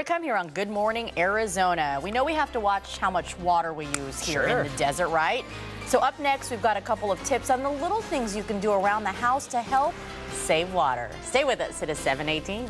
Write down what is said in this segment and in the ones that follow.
to come here on Good Morning Arizona. We know we have to watch how much water we use here in the desert, right? So up next, we've got a couple of tips on the little things you can do around the house to help save water. Stay with us. It is 7:18.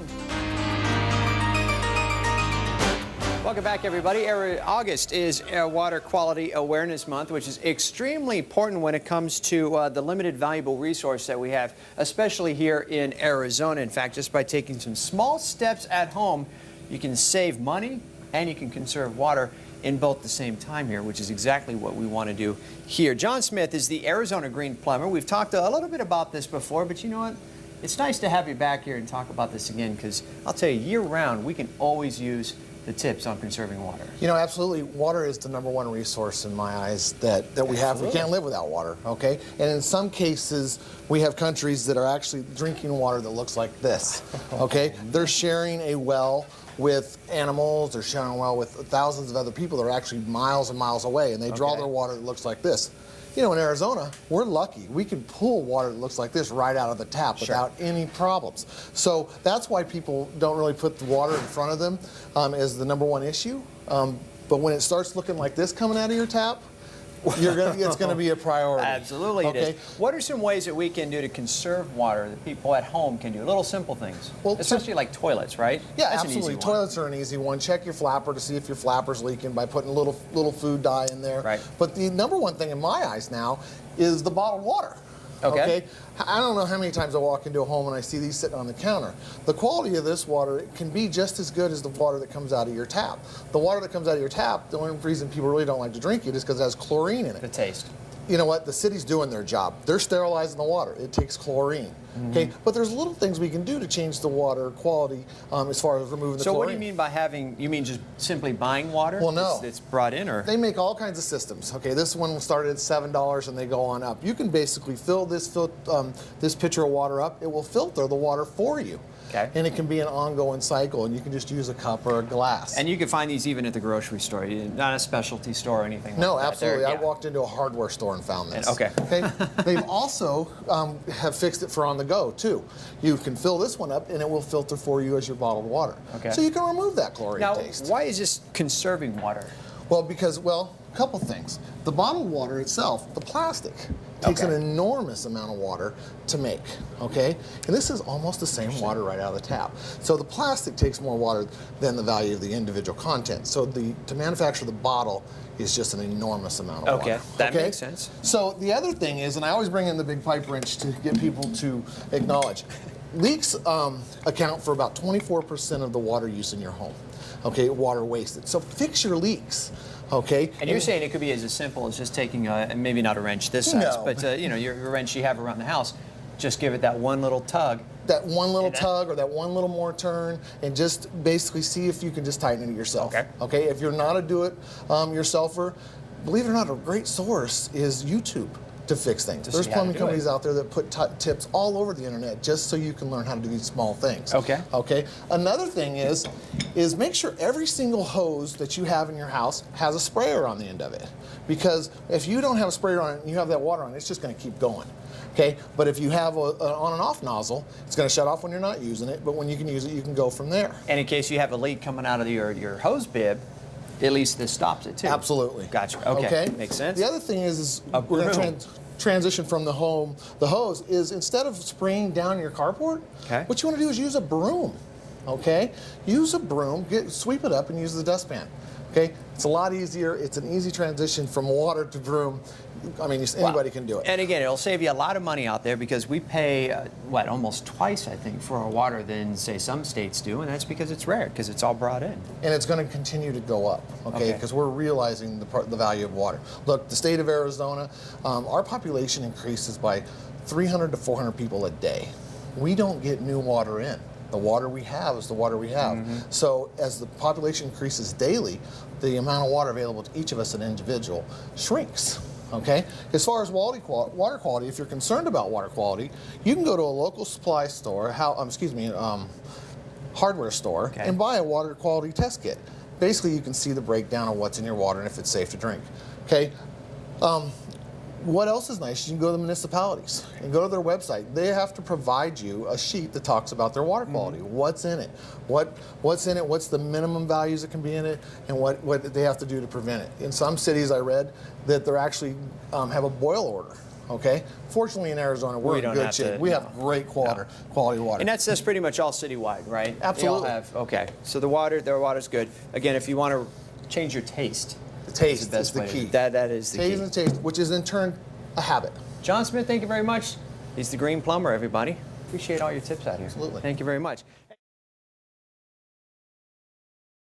Welcome back, everybody. August is Water Quality Awareness Month, which is extremely important when it comes to the limited valuable resource that we have, especially here in Arizona. In fact, just by taking some small steps at home, you can save money and you can conserve water in both the same time here, which is exactly what we want to do here. John Smith is the Arizona Green Plumber. We've talked a little bit about this before, but you know what? It's nice to have you back here and talk about this again, because I'll tell you, year-round, we can always use the tips on conserving water. You know, absolutely. Water is the #1 resource in my eyes that we have. We can't live without water, okay? And in some cases, we have countries that are actually drinking water that looks like this, okay? They're sharing a well with animals, they're sharing a well with thousands of other people that are actually miles and miles away, and they draw their water that looks like this. You know, in Arizona, we're lucky. We can pull water that looks like this right out of the tap without any problems. So that's why people don't really put the water in front of them as the #1 issue. But when it starts looking like this coming out of your tap, it's going to be a priority. Absolutely it is. What are some ways that we can do to conserve water that people at home can do? Little simple things, well, especially like toilets, right? Yeah, absolutely. Toilets are an easy one. Check your flapper to see if your flapper's leaking by putting a little food dye in there. Right. But the #1 thing in my eyes now is the bottled water. Okay. I don't know how many times I walk into a home and I see these sitting on the counter. The quality of this water can be just as good as the water that comes out of your tap. The water that comes out of your tap, the only reason people really don't like to drink it is because it has chlorine in it. The taste. You know what? The city's doing their job. They're sterilizing the water. It takes chlorine. Okay, but there's little things we can do to change the water quality as far as removing the chlorine. So what do you mean by having, you mean just simply buying water? Well, no. It's brought in, or? They make all kinds of systems. Okay, this one started at $7 and they go on up. You can basically fill this pitcher of water up. It will filter the water for you. Okay. And it can be an ongoing cycle, and you can just use a cup or a glass. And you can find these even at the grocery store, not a specialty store or anything like that. No, absolutely. I walked into a hardware store and found this. Okay. They've also have fixed it for on the go, too. You can fill this one up, and it will filter for you as your bottled water. Okay. So you can remove that chlorine taste. Now, why is this conserving water? Well, because, a couple things. The bottled water itself, the plastic, takes an enormous amount of water to make, okay? And this is almost the same water right out of the tap. So the plastic takes more water than the value of the individual content. So to manufacture the bottle is just an enormous amount of water. That makes sense. So the other thing is, and I always bring in the big pipe wrench to get people to acknowledge, leaks account for about 24% of the water use in your home, okay, water wasted. So fix your leaks. Okay. And you're saying it could be as simple as just taking maybe not a wrench this size, but you know, your wrench you have around the house, just give it that one little tug. That one little tug or that one little more turn, and just basically see if you can just tighten it yourself. Okay. Okay. If you're not a do-it-yourselfer, believe it or not, a great source is YouTube to fix things. There's plumbing companies out there that put tips all over the internet just so you can learn how to do these small things. Okay. Okay. Another thing is make sure every single hose that you have in your house has a sprayer on the end of it. Because if you don't have a sprayer on it and you have that water on it, it's just going to keep going. Okay. But if you have an on and off nozzle, it's going to shut off when you're not using it, but when you can use it, you can go from there. And in case you have a leak coming out of your hose bib, at least this stops it too. Absolutely. Gotcha. Okay. Makes sense. The other thing is we're going to transition from the hose is instead of spraying down your carport, what you want to do is use a broom. Okay? Use a broom, sweep it up and use the dustpan. Okay? It's a lot easier. It's an easy transition from water to broom. I mean, anybody can do it. And again, it'll save you a lot of money out there, because we pay, almost twice, I think, for our water than, say, some states do, and that's because it's rare, because it's all brought in. And it's going to continue to go up, okay? Because we're realizing the value of water. Look, the state of Arizona, our population increases by 300 to 400 people a day. We don't get new water in. The water we have is the water we have. So as the population increases daily, the amount of water available to each of us as an individual shrinks. Okay. As far as water quality, if you're concerned about water quality, you can go to a local supply store, hardware store, and buy a water quality test kit. Basically, you can see the breakdown of what's in your water and if it's safe to drink. Okay. what else is nice? You can go to the municipalities and go to their website. They have to provide you a sheet that talks about their water quality. What's in it? What's in it? What's the minimum values that can be in it? And what they have to do to prevent it. In some cities, I read that they're actually have a boil order. Okay. Fortunately, in Arizona, we're in good shape. We have great quality water. And that's pretty much all citywide, right? Absolutely. They all have, okay. So their water's good. Again, if you want to change your taste, the taste is the best way key. That is the key. Taste and taste, which is in turn a habit. John Smith, thank you very much. He's the Green Plumber, everybody. Appreciate all your tips out here. Absolutely. Thank you very much.